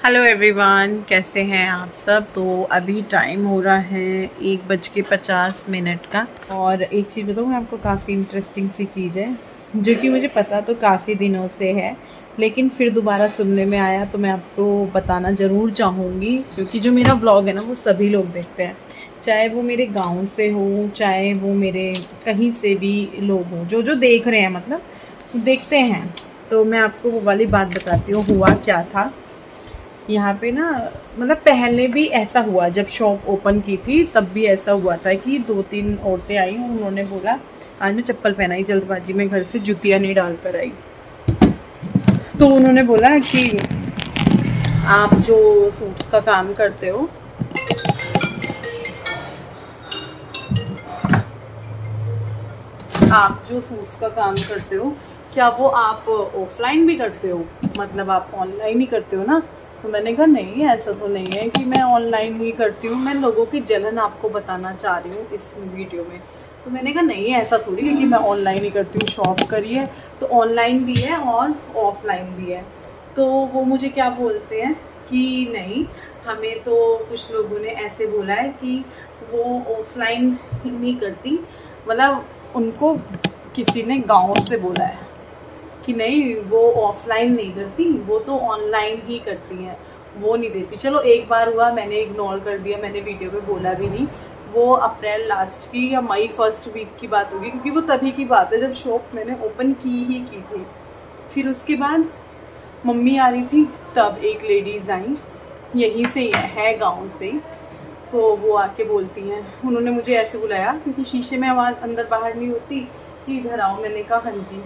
Hello everyone, कैसे हैं आप सब। तो अभी टाइम हो रहा है 1:50 का। और एक चीज़ बताऊँ मैं आपको, काफ़ी इंटरेस्टिंग सी चीज़ है जो कि मुझे पता तो काफ़ी दिनों से है, लेकिन फिर दोबारा सुनने में आया तो मैं आपको बताना ज़रूर चाहूँगी। क्योंकि जो मेरा ब्लॉग है ना, वो सभी लोग देखते हैं, चाहे वो मेरे गाँव से हो, चाहे वो मेरे कहीं से भी लोग हों, जो जो देख रहे हैं, मतलब देखते हैं। तो मैं आपको वो वाली बात बताती हूँ, हुआ क्या था यहाँ पे ना। मतलब पहले भी ऐसा हुआ, जब शॉप ओपन की थी तब भी ऐसा हुआ था कि 2-3 औरतें आई और उन्होंने बोला, आज मैं चप्पल पहनाई जल्दबाजी में घर से, जूतियाँ नहीं डाल कर आई। तो उन्होंने बोला कि आप जो सूट्स का काम करते हो, क्या वो आप ऑफलाइन भी करते हो, मतलब आप ऑनलाइन ही करते हो ना। तो मैंने कहा नहीं, ऐसा तो नहीं है कि मैं ऑनलाइन ही करती हूँ, मैं लोगों की जलन आपको बताना चाह रही हूँ इस वीडियो में। तो मैंने कहा नहीं, ऐसा थोड़ी है कि मैं ऑनलाइन ही करती हूँ, शॉप करिए तो ऑनलाइन भी है और ऑफलाइन भी है। तो वो मुझे क्या बोलते हैं कि नहीं, हमें तो कुछ लोगों ने ऐसे बोला है कि वो ऑफलाइन नहीं करती, मतलब उनको किसी ने गाँव से बोला है कि नहीं, वो ऑफलाइन नहीं करती, वो तो ऑनलाइन ही करती हैं, वो नहीं देती। चलो एक बार हुआ, मैंने इग्नोर कर दिया, मैंने वीडियो में बोला भी नहीं। वो अप्रैल लास्ट की या मई फर्स्ट वीक की बात होगी, क्योंकि वो तभी की बात है जब शॉप मैंने ओपन की थी। फिर उसके बाद मम्मी आ रही थी, तब एक लेडीज आई, यहीं से है गाँव से। तो वो आके बोलती हैं, उन्होंने मुझे ऐसे बुलाया क्योंकि शीशे में आवाज़ अंदर बाहर नहीं होती, कि इधर आओ। मैंने कहा हाँ जी।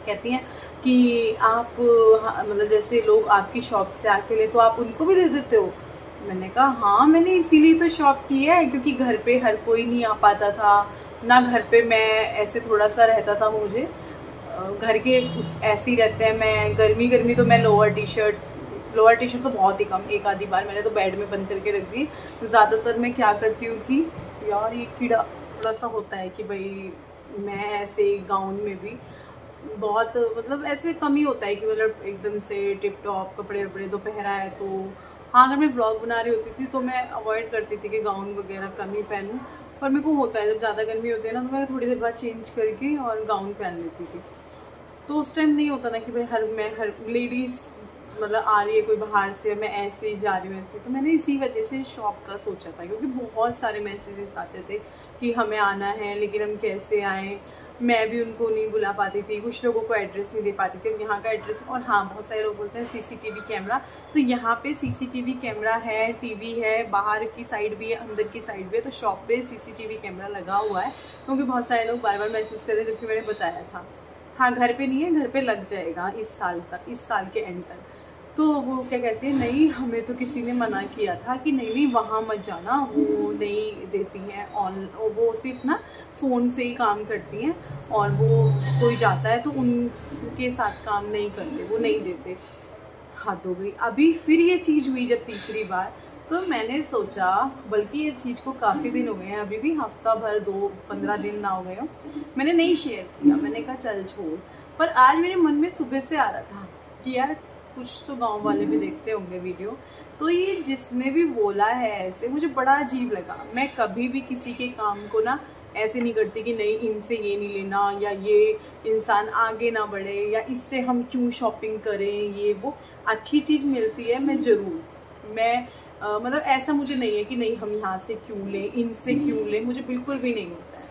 कहती हैं कि आप मतलब जैसे लोग आपकी शॉप से आके ले तो आप उनको भी दे देते हो। मैंने कहा हाँ, मैंने इसीलिए तो शॉप की है, क्योंकि घर पे हर कोई नहीं आ पाता था ना, घर पे मैं ऐसे थोड़ा सा रहता था, मुझे घर के उस ऐसे ही रहते हैं। मैं गर्मी तो मैं लोअर टी शर्ट तो बहुत ही कम, एक आधी बार मैंने तो बेड में बंद करके रख दी। ज़्यादातर मैं क्या करती हूँ कि यार, ये कीड़ा थोड़ा सा होता है कि भाई मैं ऐसे गाउन में भी बहुत, मतलब ऐसे कम ही होता है कि मतलब एकदम से टिप टॉप कपड़े वपड़े तो पहना है। तो हाँ, अगर मैं ब्लॉग बना रही होती थी तो मैं अवॉइड करती थी कि गाउन वगैरह कम ही पहनूँ। पर मेरे को होता है, जब ज़्यादा गर्मी होती है ना, तो मैं थोड़ी देर बाद चेंज करके और गाउन पहन लेती थी। तो उस टाइम नहीं होता ना कि भाई हर लेडीज़ मतलब आ रही है कोई बाहर से, मैं ऐसे ही जा रही हूँ ऐसे। तो मैंने इसी वजह से शॉप का सोचा था, क्योंकि बहुत सारे मैसेजेस आते थे कि हमें आना है, लेकिन हम कैसे आएँ। मैं भी उनको नहीं बुला पाती थी, कुछ लोगों को एड्रेस नहीं दे पाती थी, यहाँ का एड्रेस। और हाँ, बहुत सारे लोग बोलते हैं सीसीटीवी कैमरा, तो यहाँ पे सीसीटीवी कैमरा है, टीवी है, बाहर की साइड भी है, अंदर की साइड भी है। तो शॉप पे सीसीटीवी कैमरा लगा हुआ है, क्योंकि बहुत सारे लोग बार बार मैसेज कर रहे हैं, जबकि मैंने बताया था हाँ घर पे नहीं है, घर पे लग जाएगा इस साल तक, इस साल के एंड तक। तो वो क्या कहते हैं, नहीं हमें तो किसी ने मना किया था कि नहीं नहीं वहाँ मत जाना, वो नहीं देती हैं ऑन, वो सिर्फ ना फ़ोन से ही काम करती हैं, और वो कोई जाता है तो उनके साथ काम नहीं करते, वो नहीं देते। हद हो गई। अभी फिर ये चीज़ हुई जब तीसरी बार, तो मैंने सोचा, बल्कि ये चीज़ को काफ़ी दिन हो गए हैं, अभी भी हफ्ता भर 15 दिन ना हो गए हो, मैंने नहीं शेयर किया। मैंने कहा चल छोड़। पर आज मेरे मन में सुबह से आ रहा था कि यार कुछ तो गांव वाले भी देखते होंगे वीडियो, तो ये जिसने भी बोला है ऐसे, मुझे बड़ा अजीब लगा। मैं कभी भी किसी के काम को ना ऐसे नहीं करती कि नहीं इनसे ये नहीं लेना, या ये इंसान आगे ना बढ़े, या इससे हम क्यों शॉपिंग करें, ये वो अच्छी चीज़ मिलती है मैं ज़रूर, मैं मतलब ऐसा मुझे नहीं है कि नहीं हम यहाँ से क्यों लें, इनसे क्यों लें, मुझे बिल्कुल भी नहीं होता है।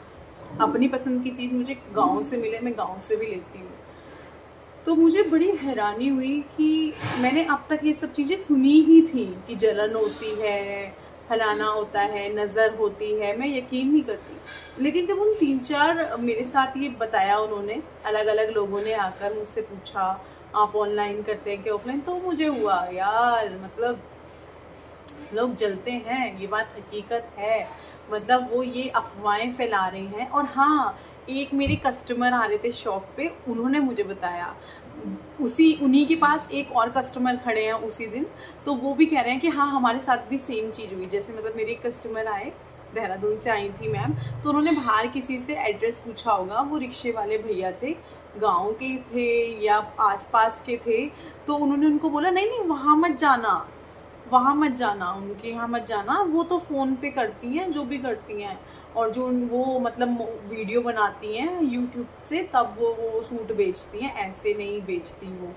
अपनी पसंद की चीज़ मुझे गांव से मिले, मैं गांव से भी लेती हूँ। तो मुझे बड़ी हैरानी हुई कि मैंने अब तक ये सब चीज़ें सुनी ही थी कि जलन होती है, फलाना होता है, नज़र होती है, मैं यकीन नहीं करती। लेकिन जब उन 3-4 मेरे साथ ये बताया उन्होंने, अलग अलग लोगों ने आकर मुझसे पूछा आप ऑनलाइन करते हैं कि ऑफलाइन, तो मुझे हुआ यार, मतलब लोग जलते हैं, ये बात हकीकत है। मतलब वो ये अफवाहें फैला रहे हैं। और हाँ, एक मेरे कस्टमर आ रहे थे शॉप पे, उन्होंने मुझे बताया, उन्हीं के पास एक और कस्टमर खड़े हैं उसी दिन, तो वो भी कह रहे हैं कि हाँ हमारे साथ भी सेम चीज़ हुई। जैसे मतलब मेरे एक कस्टमर आए, देहरादून से आई थी मैम, तो उन्होंने बाहर किसी से एड्रेस पूछा होगा, वो रिक्शे वाले भैया थे, गांव के थे या आसपास के थे, तो उन्होंने उनको बोला नहीं नहीं वहाँ मत जाना, वहाँ मत जाना, उनके यहाँ मत जाना, वो तो फ़ोन पे करती हैं जो भी करती हैं, और जो वो मतलब वीडियो बनाती हैं यूट्यूब से, तब वो सूट बेचती हैं, ऐसे नहीं बेचती वो।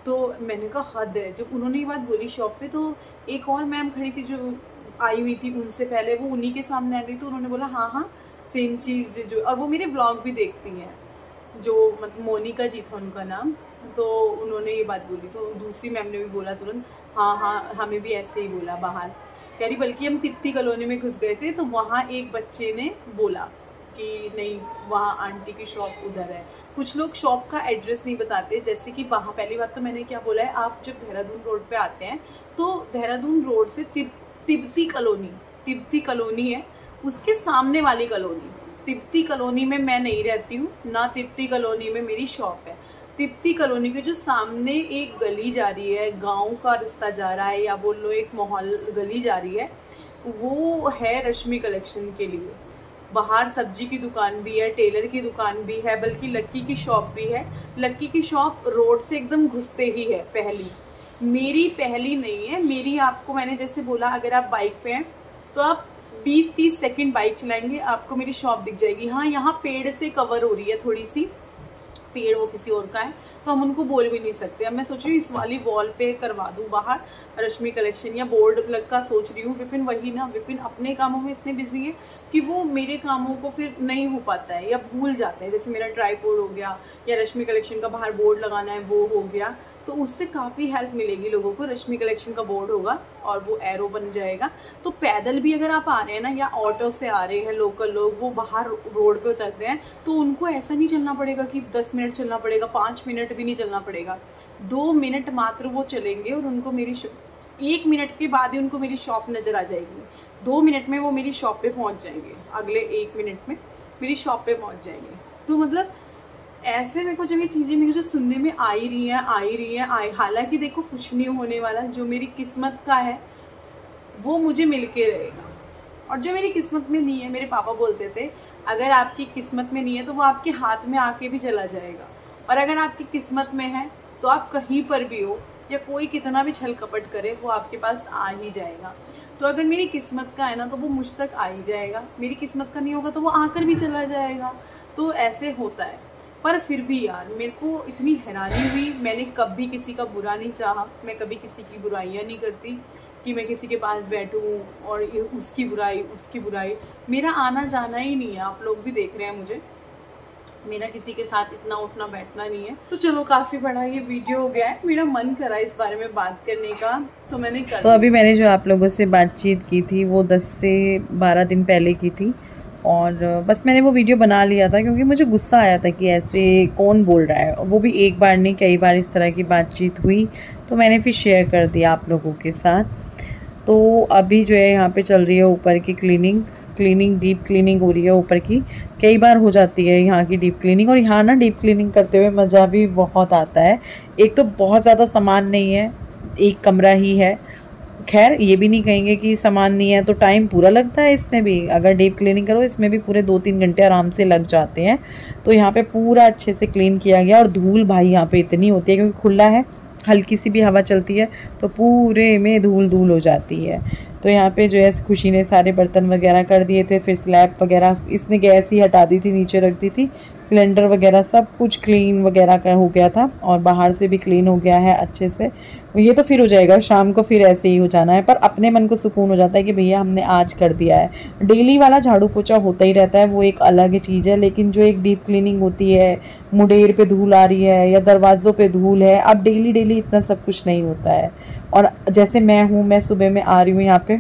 तो मैंने कहा हद है। जब उन्होंने ये बात बोली शॉप पे, तो एक और मैम खड़ी थी जो आई हुई थी उनसे पहले, वो उन्हीं के सामने आ गई, तो उन्होंने बोला हाँ हाँ सेम चीज़ जो, और वो मेरे ब्लॉग भी देखती हैं, जो मतलब मोनिका जी था उनका नाम, तो उन्होंने ये बात बोली। तो दूसरी मैम ने भी बोला तुरंत हाँ हाँ हमें भी ऐसे ही बोला बाहर, कह रही बल्कि हम तिप्ती कॉलोनी में घुस गए थे तो वहाँ एक बच्चे ने बोला कि नहीं वहाँ आंटी की शॉप उधर है। कुछ लोग शॉप का एड्रेस नहीं बताते, जैसे कि वहाँ पहली बात तो मैंने क्या बोला है, आप जब देहरादून रोड पे आते हैं तो देहरादून रोड से तिब्ती कॉलोनी है, उसके सामने वाली कॉलोनी, तिब्ती कॉलोनी में मैं नहीं रहती हूँ ना, तिब्ती कॉलोनी में मेरी शॉप है। तिब्ती कॉलोनी के जो सामने एक गली जा रही है, गांव का रास्ता जा रहा है, या बोल लो एक मोहल्ला गली जा रही है, वो है रश्मि कलेक्शन के लिए। बाहर सब्जी की दुकान भी है, टेलर की दुकान भी है, बल्कि लक्की की शॉप भी है। लक्की की शॉप रोड से एकदम घुसते ही है पहली, मेरी पहली नहीं है। मेरी आपको मैंने जैसे बोला, अगर आप बाइक पे हैं तो आप 20-30 सेकंड बाइक चलाएंगे आपको मेरी शॉप दिख जाएगी। हाँ यहाँ पेड़ से कवर हो रही है थोड़ी सी, पेड़ वो किसी और का है तो हम उनको बोल भी नहीं सकते। अब मैं सोच रही हूँ इस वाली वॉल पे करवा दूँ बाहर रश्मि कलेक्शन, या बोर्ड प्लग का सोच रही हूँ। विपिन वही ना, विपिन अपने कामों में इतने बिजी है कि वो मेरे कामों को फिर नहीं हो पाता है या भूल जाते हैं। जैसे मेरा ट्राइपॉड हो गया, या रश्मि कलेक्शन का बाहर बोर्ड लगाना है वो हो गया, तो उससे काफ़ी हेल्प मिलेगी लोगों को। रश्मि कलेक्शन का बोर्ड होगा और वो एरो बन जाएगा, तो पैदल भी अगर आप आ रहे हैं ना, या ऑटो से आ रहे हैं लोकल लोग, वो बाहर रोड पे उतरते हैं, तो उनको ऐसा नहीं चलना पड़ेगा कि 10 मिनट चलना पड़ेगा, 5 मिनट भी नहीं चलना पड़ेगा, 2 मिनट मात्र वो चलेंगे और उनको मेरी 1 मिनट के बाद ही उनको मेरी शॉप नज़र आ जाएगी। 2 मिनट में वो मेरी शॉप पे पहुंच जाएंगे, अगले 1 मिनट में मेरी शॉप पे पहुंच जाएंगे। तो मतलब ऐसे मेरे को जब ये चीज़ें मुझे सुनने में आ ही रही हैं, हालांकि देखो कुछ नहीं होने वाला, जो मेरी किस्मत का है वो मुझे मिलके रहेगा, और जो मेरी किस्मत में नहीं है, मेरे पापा बोलते थे अगर आपकी किस्मत में नहीं है तो वो आपके हाथ में आके भी चला जाएगा, और अगर आपकी किस्मत में है तो आप कहीं पर भी हो या कोई कितना भी छल कपट करे वो आपके पास आ ही जाएगा। तो अगर मेरी किस्मत का है ना तो वो मुझ तक आ ही जाएगा, मेरी किस्मत का नहीं होगा तो वो आकर भी चला जाएगा। तो ऐसे होता है। पर फिर भी यार मेरे को इतनी हैरानी हुई, मैंने कभी किसी का बुरा नहीं चाहा, मैं कभी किसी की बुराइयां नहीं करती कि मैं किसी के पास बैठूं और उसकी बुराई, मेरा आना जाना ही नहीं है। आप लोग भी देख रहे हैं मुझे, मेरा किसी के साथ इतना उठना बैठना नहीं है। तो चलो काफ़ी बड़ा ये वीडियो हो गया है, मेरा मन करा इस बारे में बात करने का तो मैंने कर। तो अभी मैंने जो आप लोगों से बातचीत की थी वो 10 से 12 दिन पहले की थी, और बस मैंने वो वीडियो बना लिया था क्योंकि मुझे गुस्सा आया था कि ऐसे कौन बोल रहा है। वो भी एक बार नहीं, कई बार इस तरह की बातचीत हुई, तो मैंने फिर शेयर कर दिया आप लोगों के साथ। तो अभी जो है यहाँ पे चल रही है ऊपर की क्लीनिंग, डीप क्लीनिंग हो रही है ऊपर की। कई बार हो जाती है यहाँ की डीप क्लीनिंग, और यहाँ ना डीप क्लीनिंग करते हुए मज़ा भी बहुत आता है। एक तो बहुत ज़्यादा सामान नहीं है, एक कमरा ही है। खैर ये भी नहीं कहेंगे कि सामान नहीं है, तो टाइम पूरा लगता है इसमें भी। अगर डीप क्लीनिंग करो इसमें भी पूरे 2-3 घंटे आराम से लग जाते हैं। तो यहाँ पे पूरा अच्छे से क्लीन किया गया, और धूल भाई यहाँ पे इतनी होती है क्योंकि खुला है, हल्की सी भी हवा चलती है तो पूरे में धूल हो जाती है। तो यहाँ पे जो है खुशी ने सारे बर्तन वगैरह कर दिए थे, फिर स्लैब वगैरह इसने गैस ही हटा दी थी, नीचे रख दी थी, सिलेंडर वगैरह सब कुछ क्लीन वगैरह का हो गया था, और बाहर से भी क्लीन हो गया है अच्छे से। ये तो फिर हो जाएगा शाम को, फिर ऐसे ही हो जाना है, पर अपने मन को सुकून हो जाता है कि भैया हमने आज कर दिया है। डेली वाला झाड़ू पोछा होता ही रहता है, वो एक अलग चीज़ है, लेकिन जो एक डीप क्लीनिंग होती है, मुडेर पे धूल आ रही है या दरवाज़ों पे धूल है, अब डेली इतना सब कुछ नहीं होता है। और जैसे मैं सुबह में आ रही हूँ यहाँ पे,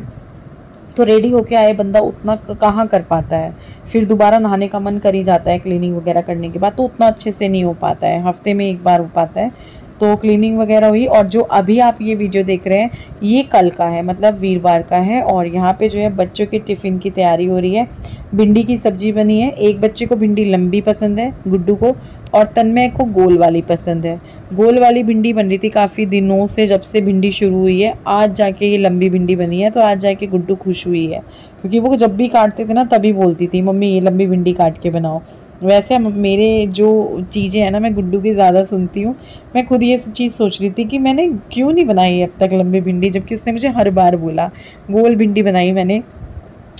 तो रेडी होके आए बंदा उतना कहाँ कर पाता है, फिर दोबारा नहाने का मन कर ही जाता है क्लीनिंग वगैरह करने के बाद, तो उतना अच्छे से नहीं हो पाता है, हफ्ते में एक बार हो पाता है। तो क्लीनिंग वगैरह हुई, और जो अभी आप ये वीडियो देख रहे हैं ये कल का है, मतलब वीरवार का है, और यहाँ पे जो है बच्चों के टिफ़िन की तैयारी हो रही है। भिंडी की सब्जी बनी है, एक बच्चे को भिंडी लंबी पसंद है गुड्डू को, और तन्मय को गोल वाली पसंद है। गोल वाली भिंडी बन रही थी काफ़ी दिनों से, जब से भिंडी शुरू हुई है, आज जाके ये लंबी भिंडी बनी है, तो आज जाके गुड्डू खुश हुई है, क्योंकि वो जब भी काटते थे ना तभी बोलती थी मम्मी ये लंबी भिंडी काट के बनाओ। वैसे मेरे जो चीज़ें हैं ना, मैं गुड्डू की ज़्यादा सुनती हूँ। मैं खुद ये चीज़ सोच रही थी कि मैंने क्यों नहीं बनाई अब तक लंबी भिंडी, जबकि उसने मुझे हर बार बोला। गोल भिंडी बनाई मैंने,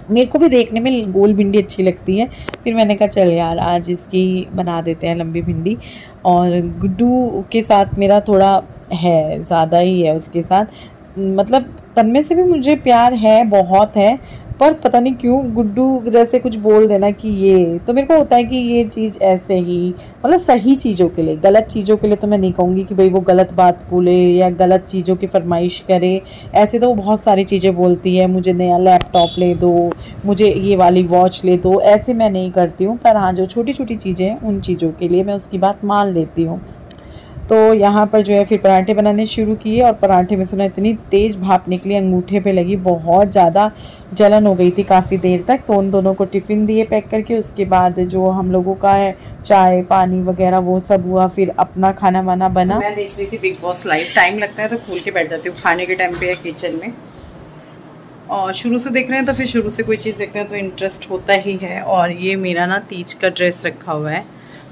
मेरे को भी देखने में गोल भिंडी अच्छी लगती है। फिर मैंने कहा चल यार आज इसकी बना देते हैं लंबी भिंडी। और गुड्डू के साथ मेरा थोड़ा है, ज़्यादा ही है उसके साथ, मतलब तब में से भी मुझे प्यार है, बहुत है, पर पता नहीं क्यों गुड्डू जैसे कुछ बोल देना कि ये, तो मेरे को होता है कि ये चीज़ ऐसे ही, मतलब सही चीज़ों के लिए, गलत चीज़ों के लिए तो मैं नहीं कहूँगी कि भाई वो गलत बात बोले या गलत चीज़ों की फरमाइश करे। ऐसे तो वो बहुत सारी चीज़ें बोलती है, मुझे नया लैपटॉप ले दो, मुझे ये वाली वॉच ले दो, ऐसे मैं नहीं करती हूँ। पर हाँ, जो छोटी छोटी चीज़ें हैं उन चीज़ों के लिए मैं उसकी बात मान लेती हूँ। तो यहाँ पर जो है फिर पराठे बनाने शुरू किए, और पराठे में सुना इतनी तेज़ भाप निकली, अंगूठे पे लगी, बहुत ज़्यादा जलन हो गई थी काफ़ी देर तक। तो उन दोनों को टिफ़िन दिए पैक करके, उसके बाद जो हम लोगों का है चाय पानी वगैरह वो सब हुआ, फिर अपना खाना वाना बना। मैं देख रही थी बिग बॉस लाइव, टाइम लगता है तो खोल के बैठ जाती हूँ, खाने के टाइम पे है किचन में। और शुरू से देख रहे हैं तो फिर शुरू से कोई चीज़ देखते हैं तो इंटरेस्ट होता ही है। और ये मेरा ना तीज का ड्रेस रखा हुआ है,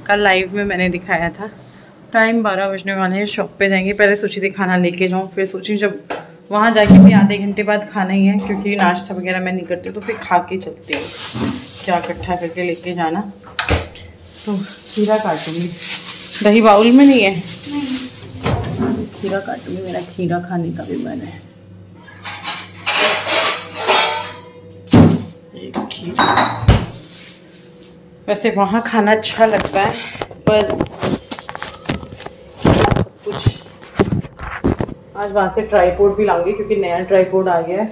कल लाइव में मैंने दिखाया था। टाइम 12 बजने वाले हैं, शॉप पे जाएंगे। पहले सोची थी खाना लेके जाऊँ, फिर सोची जब वहाँ जाके भी आधे घंटे बाद खाना ही है, क्योंकि नाश्ता वगैरह मैं नहीं करती, तो फिर खा के चलती हूँ, क्या इकट्ठा करके लेके जाना। तो खीरा काटूंगी, दही बाउल में नहीं है, खीरा काटूंगी, मेरा खीरा खाने का भी मन है। खीरा वैसे वहाँ खाना अच्छा लगता है, पर कुछ आज वहाँ से ट्राईपोड भी लाऊंगी, क्योंकि नया ट्राईपोड आ गया है,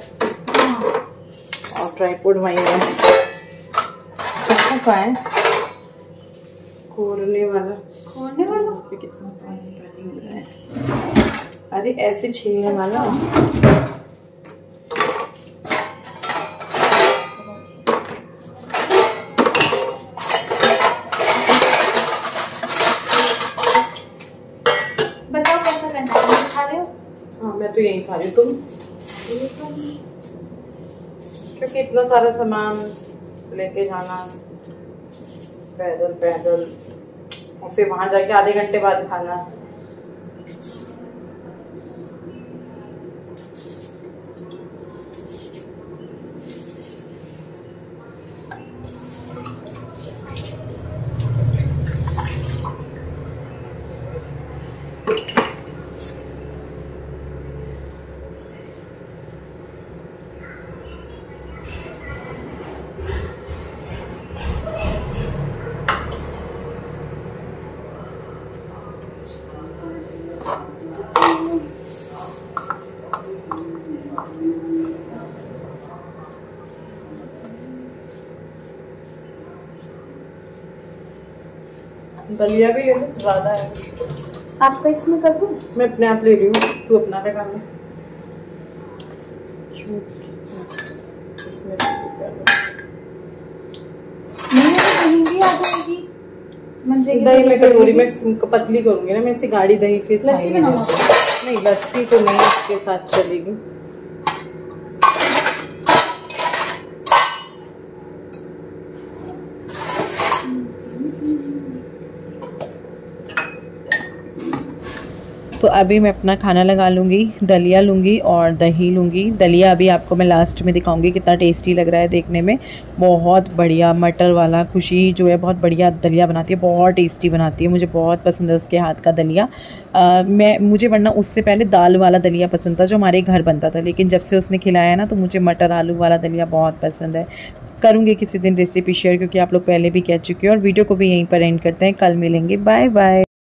और ट्राईपोड वहीं है, कहाँ है खोलने वाला कितना पानी हो रहा है। अरे ऐसे छीलने वाला, मैं तो यही खा रही हूँ, तुम? क्योंकि इतना सारा सामान लेके जाना पैदल पैदल, और फिर वहां जाके आधे घंटे बाद खाना। दलिया भी ले लो, ज्यादा है आपका, इसमें कर दूं? मैं अपने आप ले रही हूँ, तू अपना लगा ले। दही में कटोरी में पतली करूंगी ना मैं, इसे गाढ़ी दही फिर लस्सी बनाऊंगा। नहीं लस्सी तो नहीं, इसके साथ चलेगी। तो अभी मैं अपना खाना लगा लूँगी, दलिया लूँगी और दही लूँगी। दलिया अभी आपको मैं लास्ट में दिखाऊंगी कितना टेस्टी लग रहा है देखने में, बहुत बढ़िया। मटर वाला खुशी जो है बहुत बढ़िया दलिया बनाती है, बहुत टेस्टी बनाती है, मुझे बहुत पसंद है उसके हाथ का दलिया। मुझे वरना उससे पहले दाल वाला दलिया पसंद था जो हमारे घर बनता था, लेकिन जब से उसने खिलाया ना तो मुझे मटर आलू वाला दलिया बहुत पसंद है। करूँगी किसी दिन रेसिपी शेयर, क्योंकि आप लोग पहले भी कह चुके हो। और वीडियो को भी यहीं पर एंड करते हैं, कल मिलेंगे, बाय बाय।